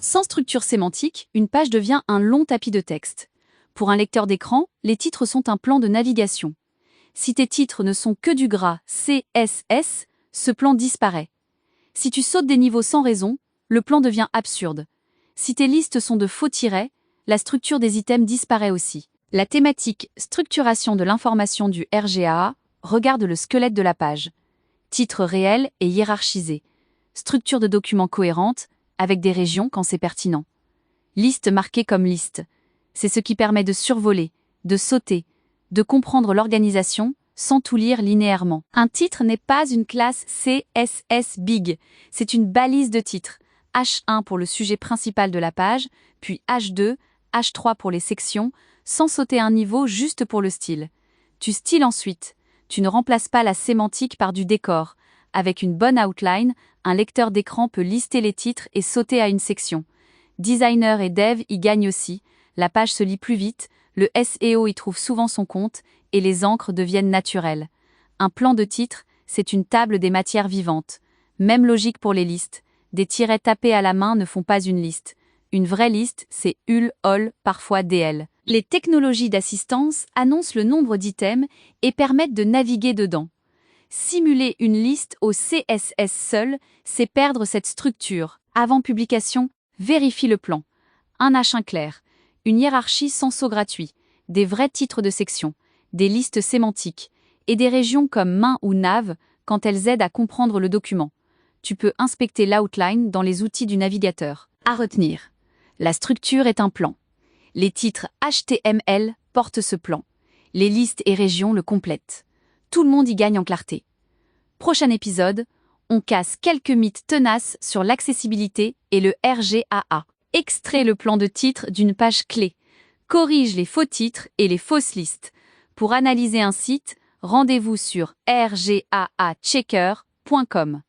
Sans structure sémantique, une page devient un long tapis de texte. Pour un lecteur d'écran, les titres sont un plan de navigation. Si tes titres ne sont que du gras CSS, ce plan disparaît. Si tu sautes des niveaux sans raison, le plan devient absurde. Si tes listes sont de faux tirets, la structure des items disparaît aussi. La thématique structuration de l'information du RGAA regarde le squelette de la page. Titre réel et hiérarchisé. Structure de document cohérente, avec des régions quand c'est pertinent. Liste marquée comme liste. C'est ce qui permet de survoler, de sauter, de comprendre l'organisation sans tout lire linéairement. Un titre n'est pas une classe CSS Big, c'est une balise de titre. H1 pour le sujet principal de la page, puis H2, H3 pour les sections, sans sauter un niveau juste pour le style. Tu styles ensuite. Tu ne remplaces pas la sémantique par du décor. Avec une bonne outline, un lecteur d'écran peut lister les titres et sauter à une section. Designer et dev y gagnent aussi, la page se lit plus vite, le SEO y trouve souvent son compte, et les encres deviennent naturelles. Un plan de titre, c'est une table des matières vivantes. Même logique pour les listes. Des tirets tapés à la main ne font pas une liste. Une vraie liste, c'est UL, OL, parfois DL. Les technologies d'assistance annoncent le nombre d'items et permettent de naviguer dedans. Simuler une liste au CSS seul, c'est perdre cette structure. Avant publication, vérifie le plan. Un H1 clair, une hiérarchie sans saut gratuit, des vrais titres de section, des listes sémantiques, et des régions comme main ou nav quand elles aident à comprendre le document. Tu peux inspecter l'outline dans les outils du navigateur. À retenir. La structure est un plan. Les titres HTML portent ce plan. Les listes et régions le complètent. Tout le monde y gagne en clarté. Prochain épisode, on casse quelques mythes tenaces sur l'accessibilité et le RGAA. Extrait le plan de titre d'une page clé. Corrige les faux titres et les fausses listes. Pour analyser un site, rendez-vous sur rgaachecker.com.